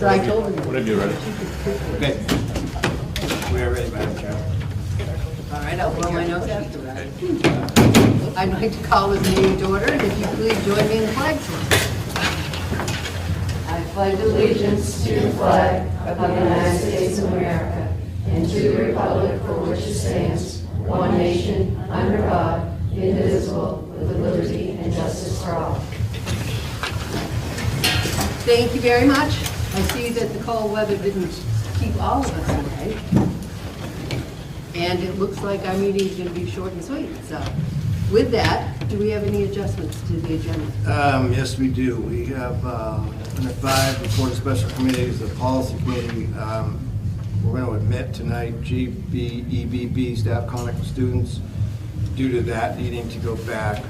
So I told him. Whatever you're ready. Okay. We are ready, Madam Chair. All right, I'll blow my nose after that. I'd like to call this meeting to order, and if you please join me in the flag salute. I pledge allegiance to the flag of the United States of America and to the republic for which it stands, one nation, under God, indivisible, with liberty and justice for all. Thank you very much. I see that the cold weather didn't keep all of us away. And it looks like our meeting is going to be short and sweet. So with that, do we have any adjustments to the agenda? Yes, we do. We have under 5 before the special committees, the policy committee. We're going to admit tonight GBEBB staff contact with students due to that needing to go back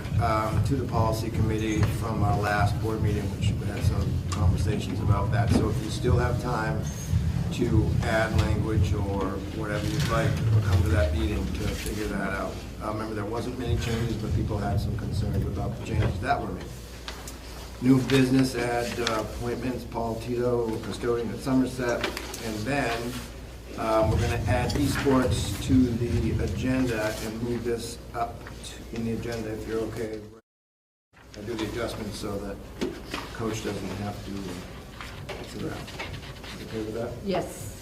to the policy committee from our last board meeting, which we had some conversations about that. So if you still have time to add language or whatever you'd like, we'll come to that meeting to figure that out. Remember, there wasn't many changes, but people had some concerns about the changes that were made. New business add appointments, Paul Tito, custodian at Somerset, and then we're going to add esports to the agenda and move this up in the agenda if you're okay. I do the adjustments so that coach doesn't have to sit around. Okay with that? Yes.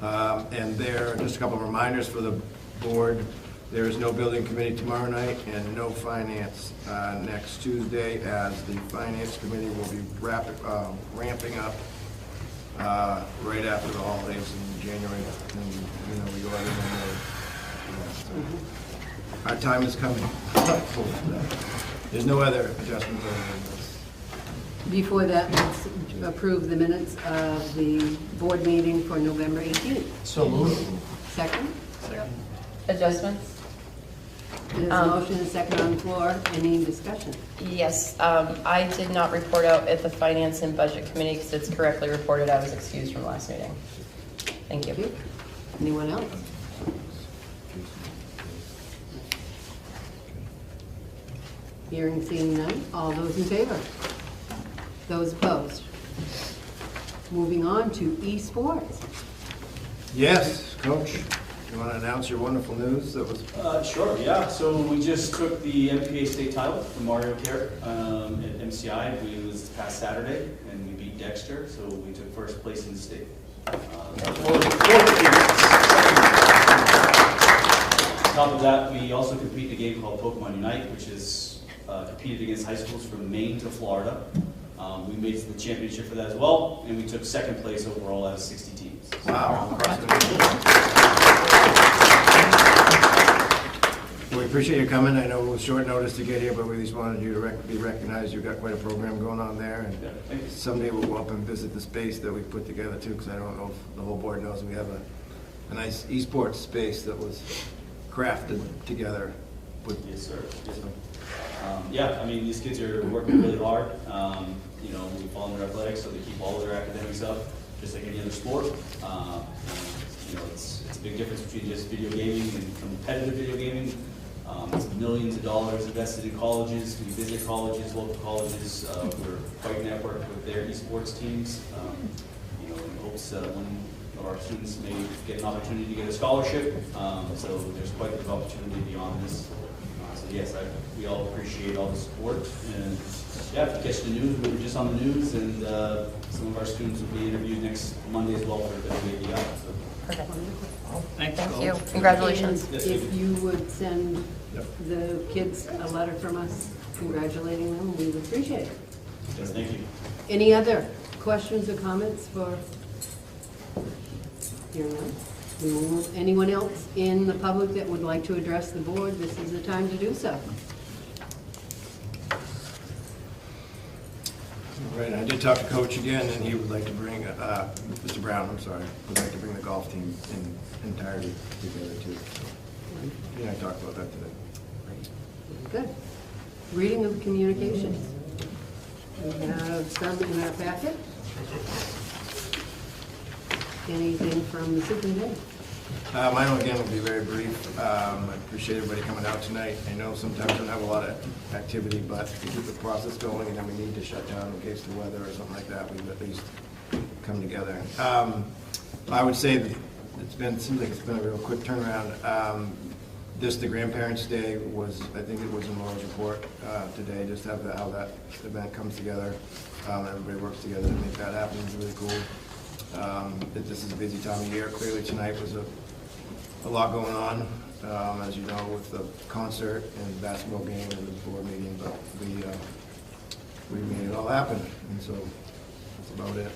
And there are just a couple of reminders for the board. There is no building committee tomorrow night and no finance next Tuesday, as the finance committee will be ramping up right after the holidays in January. And, you know, we go out in so our time is coming. There's no other adjustments other than this. Before that, let's approve the minutes of the board meeting for November 18th. So moved. Second? Second. Adjustments? There's a motion and a second on the floor. Any discussion? Yes, I did not report out at the Finance and Budget Committee because it's correctly reported I was excused from last meeting. Thank you. Anyone else? Hearing, seeing none. All those in favor? Those opposed? Moving on to esports. Yes, Coach, you want to announce your wonderful news that was... Sure, yeah. So we just took the MPA state title from Mario Kart at MCI. It was this past Saturday, and we beat Dexter, so we took first place in the state. On top of that, we also compete in a game called Pokemon Unite, which is competed against high schools from Maine to Florida. We made it to the championship for that as well, and we took second place overall out of 60 teams. Wow. We appreciate you coming. I know it was short notice to get here, but we at least wanted you to be recognized. You've got quite a program going on there, and someday we'll go up and visit the space that we put together too, because I don't know if the whole board knows we have a nice esports space that was crafted together. Yes, sir. Yes, sir. Yeah, I mean, these kids are working really hard. You know, we follow their athletics, so they keep all of their academics up, just like any other sport. You know, it's a big difference between just video gaming and competitive video gaming. It's millions of dollars invested in colleges. We visit colleges, local colleges. We're quite networked with their esports teams. You know, in hopes one of our students may get an opportunity to get a scholarship. So there's quite a bit of opportunity beyond this. So yes, we all appreciate all the support. And yeah, if you catch the news, we were just on the news, and some of our students will be interviewed next Monday as well for the WADI. So. Perfect. Thanks. Thank you. Congratulations. And if you would send the kids a letter from us congratulating them, we would appreciate it. Yes, thank you. Any other questions or comments for hearing none? We will move. Anyone else in the public that would like to address the board, this is the time to do so. Right, I did talk to Coach again, and he would like to bring, Mr. Brown, I'm sorry, would like to bring the golf team in entirety together too. He and I talked about that today. Good. Reading of communications. We have some in our packet. Anything from the superintendent? Mine, again, will be very brief. I appreciate everybody coming out tonight. I know sometimes we don't have a lot of activity, but to keep the process going, and then we need to shut down in case of weather or something like that, we've at least come together. I would say that seems like it's been a real quick turnaround. The Grandparents' Day was, I think it was in Laura's report today, just how that event comes together. Everybody works together to make that happen. It's really cool. This is a busy time of year. Clearly tonight was a lot going on, as you know, with the concert and basketball game and the board meeting, but we made it all happen, and so that's about it.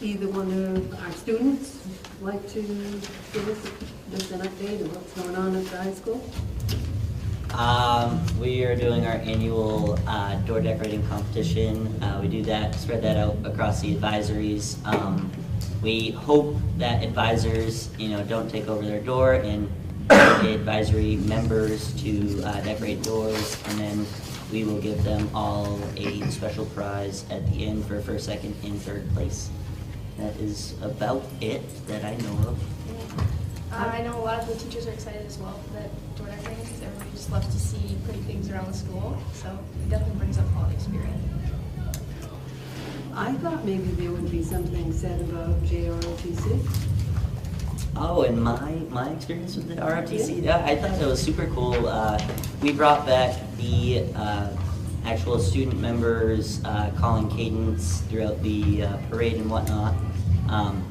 Either one of our students like to give us just an update of what's going on at the high school? We are doing our annual door decorating competition. We do that, spread that out across the advisories. We hope that advisors, don't take over their door and the advisory members to decorate doors, and then we will give them all a special prize at the end for first, second, and third place. That is about it that I know of. I know a lot of the teachers are excited as well for that door decorating because everyone just loves to see pretty things around the school. So it definitely brings up quality experience. I thought maybe there would be something said about JROTC. Oh, and my experience with the ROTC, yeah, I thought it was super cool. We brought back the actual student members calling cadence throughout the parade and whatnot.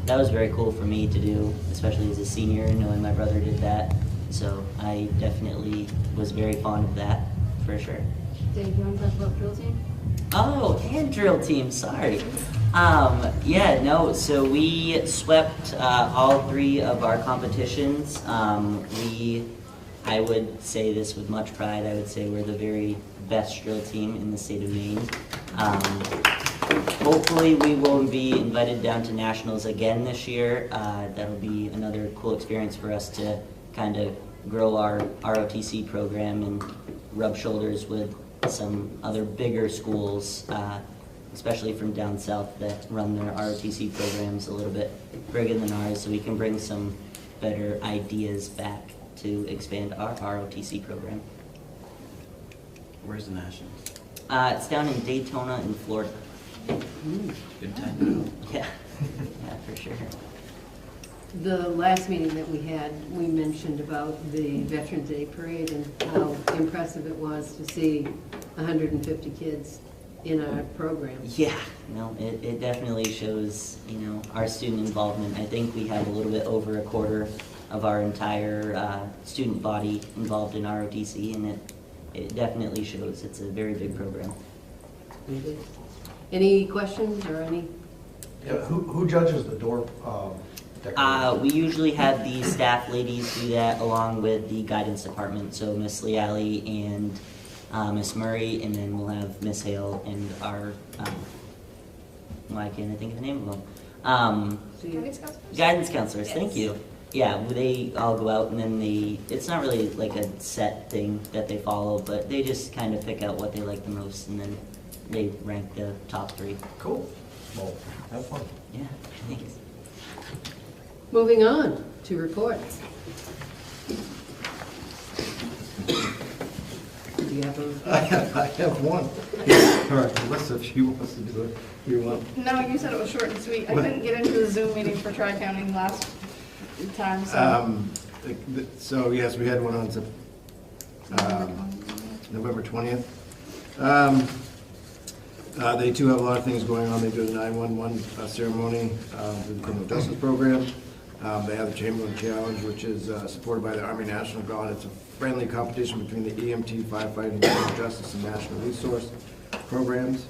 That was very cool for me to do, especially as a senior, knowing my brother did that. So I definitely was very fond of that, for sure. Dave, you want to talk about drill team? Oh, and drill team, sorry. So we swept all 3 of our competitions. I would say this with much pride, I would say we're the very best drill team in the state of Maine. Hopefully we will be invited down to nationals again this year. That'll be another cool experience for us to kind of grow our ROTC program and rub shoulders with some other bigger schools, especially from down south that run their ROTC programs a little bit bigger than ours, so we can bring some better ideas back to expand our ROTC program. Where's the Nationals? It's down in Daytona in Florida. Good time to go. Yeah, yeah, for sure. The last meeting that we had, we mentioned about the Veterans Day Parade and how impressive it was to see 150 kids in our program. Yeah, no, it definitely shows, our student involvement. I think we have a little bit over a quarter of our entire student body involved in ROTC, and it definitely shows. It's a very big program. Any questions or any? Yeah, who judges the door decoration? We usually have the staff ladies do that along with the guidance department, so Miss Leali and Miss Murray, and then we'll have Miss Hale and our, why can't I think of the name of them? Guidance counselors? Guidance counselors, Yes. thank you. Yeah, they all go out and then it's not really like a set thing that they follow, but they just kind of pick out what they like the most, and then they rank the top 3. Cool. Well, have fun. Yeah, thanks. Moving on to reports. Do you have a? I have one. All right, Melissa, if she wants to do it, you want? No, you said it was short and sweet. I couldn't get into the Zoom meeting for tri-counting last time, so. So yes, we had one on November 20th. They too have a lot of things going on. They do the 911 ceremony through the criminal justice program. They have the Chamberlain Challenge, which is supported by the Army National Guard. It's a friendly competition between the EMT, firefighting, criminal justice, and national resource programs.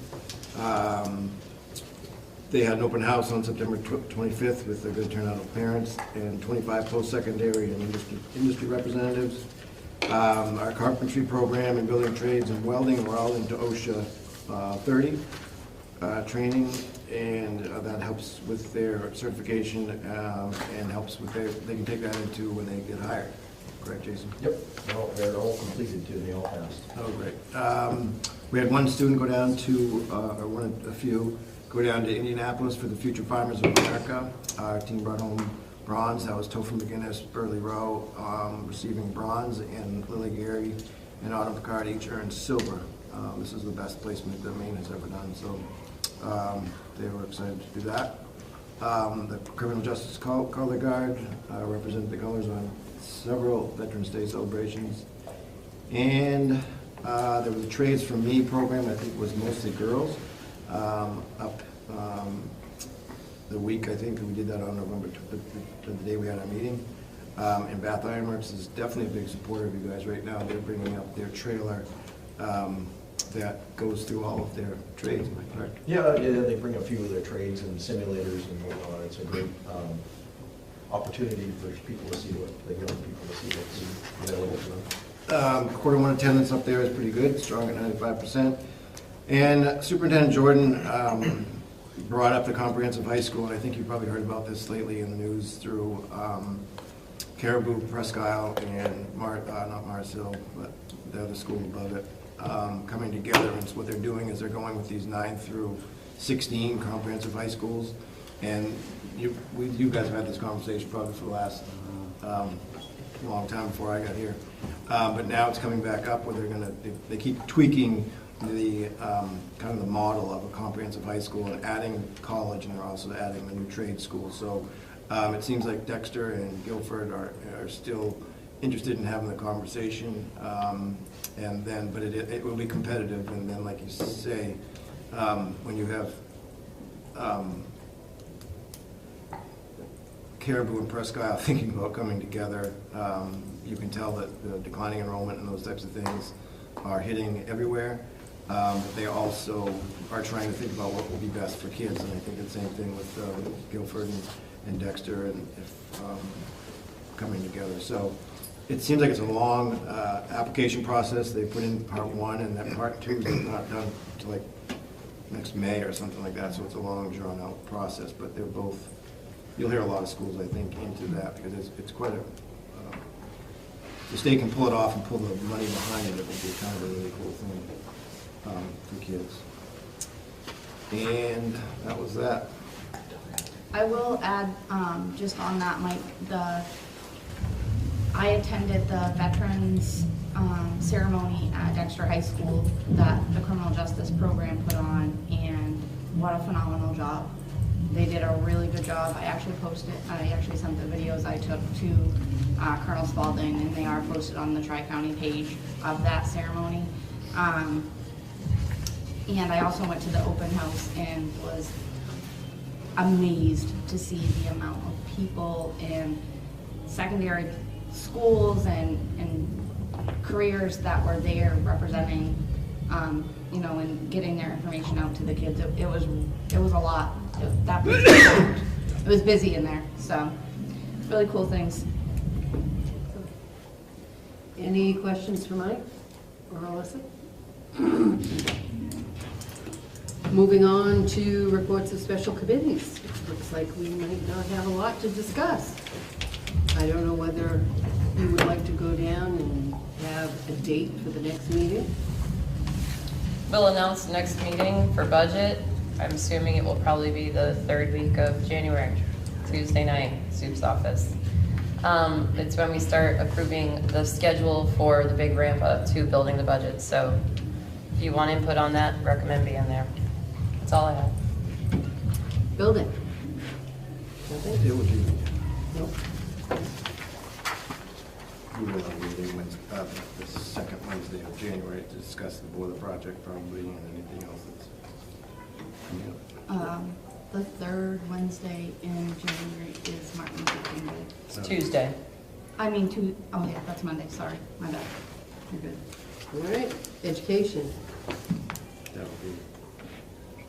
They had an open house on September 25th with a good turnout of parents and 25 post-secondary and industry representatives. Our carpentry program and building trades and welding were all into OSHA 30 training, and that helps with their certification and helps with they can take that into when they get hired. Correct, Jason? Yep. No, they're all completed too. They all passed. Oh, great. We had one student go down to, a few, go down to Indianapolis for the Future Farmers of America. Our team brought home bronze. That was Topher McGinnis, Burley Rowe, receiving bronze, and Lily Gary and Autumn Picard each earned silver. This is the best placement that Maine has ever done. So They were excited to do that. The Criminal Justice Color Guard represented the colors on several Veterans Day celebrations. And there was a Trades for Me program, I think it was mostly girls, up the week, I think, we did that on November, the day we had our meeting. And Bath Ironworks is definitely a big supporter of you guys right now. They're bringing up their trailer that goes through all of their trades, am I correct? Yeah, they bring a few of their trades and simulators and whatnot. It's a great opportunity for people to see the young people to see what's available to them. Quarter one attendance up there is pretty good, strong at 95%. And Superintendent Jordan brought up the comprehensive high school, and I think you probably heard about this lately in the news through Caribou, Presque Isle, and not Mars Hill, but the other school above it, coming together. And so what they're doing is they're going with these 9 through 16 comprehensive high schools. And you guys have had this conversation probably for the last long time before I got here. But now it's coming back up where they keep tweaking the kind of the model of a comprehensive high school and adding college, and they're also adding the new trade school. So it seems like Dexter and Guilford are still interested in having the conversation, but it will be competitive. And then, like you say, when you have Caribou and Presque Isle thinking about coming together, you can tell that the declining enrollment and those types of things are hitting everywhere. But they also are trying to think about what will be best for kids, and I think the same thing with Guilford and Dexter and coming together. So it seems like it's a long application process. They put in part 1, and that part 2 is not done until like next May or something like that. So it's a long, drawn-out process. But they're both. You'll hear a lot of schools, I think, into that because it's quite a. If the state can pull it off and pull the money behind it, it will be kind of a really cool thing for kids. And that was that. I will add, just on that, Mike, I attended the Veterans ceremony at Dexter High School that the Criminal Justice Program put on, and what a phenomenal job. They did a really good job. I actually sent the videos I took to Colonel Spalding, and they are posted on the Tri-County page of that ceremony. And I also went to the open house and was amazed to see the amount of people in secondary schools and careers that were there representing, and getting their information out to the kids. It was a lot. It was busy in there, so really cool things. Any questions for Mike or Alyssa? Moving on to reports of special committees. Looks like we might not have a lot to discuss. I don't know whether you would like to go down and have a date for the next meeting. We'll announce the next meeting for budget. I'm assuming it will probably be the 3rd week of January, Tuesday night, Soup's office. It's when we start approving the schedule for the big ramp up to building the budget. So if you want input on that, recommend being there. That's all I have. Building. Nothing? It would be. Nope. We will have a meeting the second Wednesday of January to discuss the boiler project probably and anything else that's coming up. The 3rd Wednesday in January is Martin Luther King Day. It's Tuesday. Oh yeah, that's Monday, sorry, my bad. You're good. All right, education. That would be.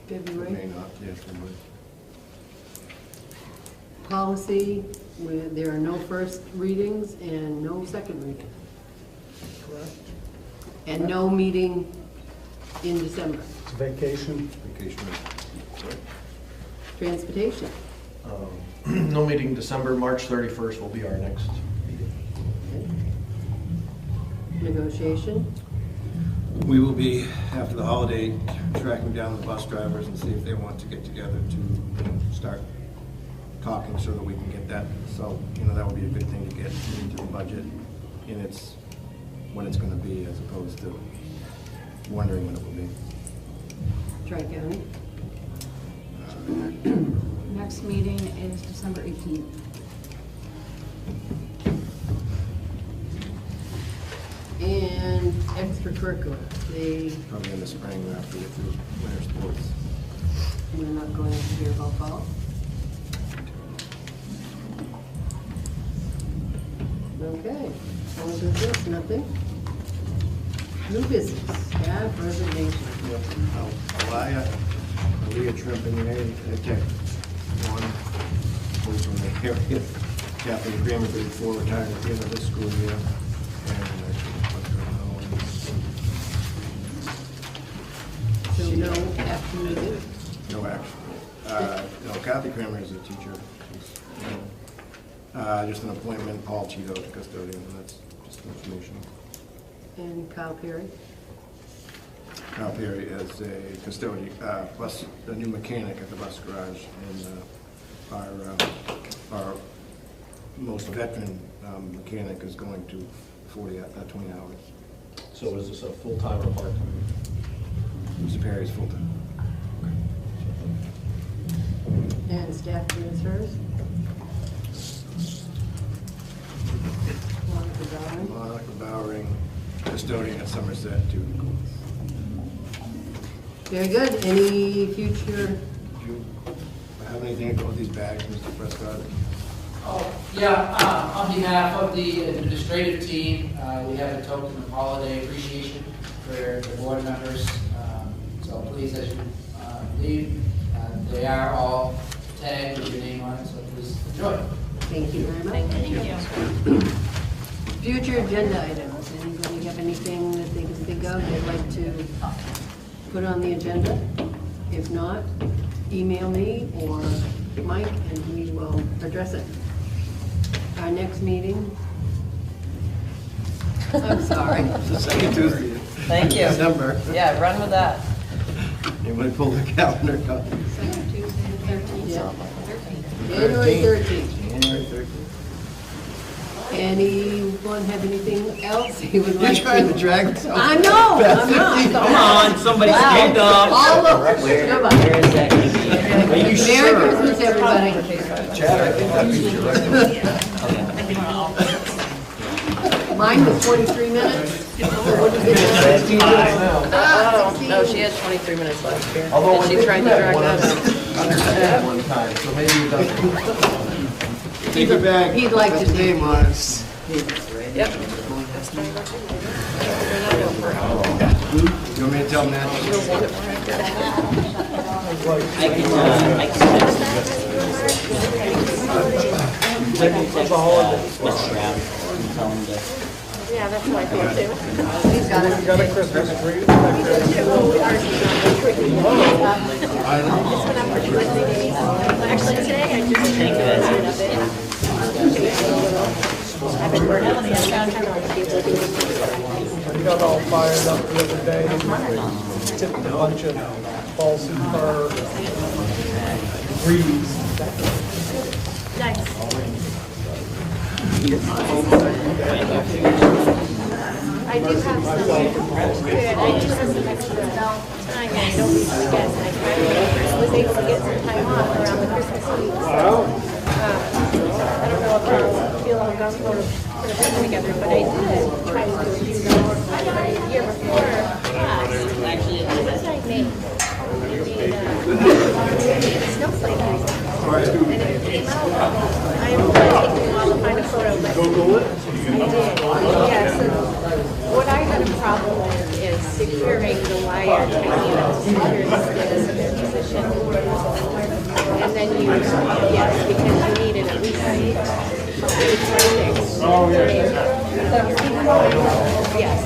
February. May not, yes, we would. Policy, where there are no first readings and no second reading. Correct. And no meeting in December. It's vacation. Vacation. Transportation. No meeting December, March 31st will be our next meeting. Okay. Negotiation. We will be, after the holiday, tracking down the bus drivers and see if they want to get together to start talking so that we can get that. So, that would be a good thing to get into the budget in when it's going to be, as opposed to wondering when it will be. Tri-County. Next meeting is December 18th. And extracurricular, Probably in the spring after we get through winter sports. we're not going to hear about fall. Okay, old business, nothing. New business, staff resignation. Yep. Aaliyah Trimp and Renee, take one, who's from the area. Kathleen Kramer, 34, retired at the end of this school year. And I should put her So no action needed. no action. No, Kathy Kramer is a teacher. She's, just an appointment, Paul Cheeto, the custodian, and that's just information. And Kyle Perry. Kyle Perry is a custodian, a new mechanic at the bus garage, and our most veteran mechanic is going to 20 hours. So is this a full-time or part-time? Mr. Perry's full-time. And staff transfers. Monica Bowering. Monica Bowering, custodian at Somerset, to Very good. Any future, do you have anything to go with these bags, Mr. Prescott? Oh, yeah, on behalf of the administrative team, we have a token of holiday appreciation for the board members. So please, as you leave, they are all tagged with your name on it, so please enjoy. thank you very much. Thank you. Future agenda items. Anybody have anything that they can think of they'd like to put on the agenda? If not, email me or Mike and we will address it. Our next meeting, I'm sorry. The second Tuesday. Thank you. December. Yeah, run with that. Anybody pull the calendar up? Second Tuesday, the 13th. January 13th. January 13th. Anyone have anything else he would You're like to? trying to drag this out. I know, I'm not. Come on, somebody Wow. stand up. All of us. Where Goodbye. is that gonna be? Are you Merry sure? Christmas, everybody. Chad, I think that means you're right. Mine was 23 minutes. What did it say? 16 minutes now. Ah, No, 16. she had 23 minutes left here. Although And when she they tried to do that drag one, that out. understand one time, so maybe it doesn't. Take it back. He'd like to Put his see. name on it. Yep. You want me to tell him that? I can text Mr. Brown and tell him to. Yeah, that's how I feel too. He's got it. Actually, today I just think I've been working on the sound channel. We got all fired up the other day, tipped a bunch of balls in her breeze. Nice. I do have some, good, I do have some extra time, I don't usually get, I was able to get some time off around the Christmas week, so. I don't know if I'll feel like I'm going to put everything together, but I did try to do a few the year before class. Actually, it was like May. Snowflake. And it came out, I'm taking a while to find a photo, but I did. Yeah, so what I had a problem with is securing the wire tightly enough to secure the sticks of their position. And then you, yes, because you needed at least 8 sticks. Oh, yeah. Yes, and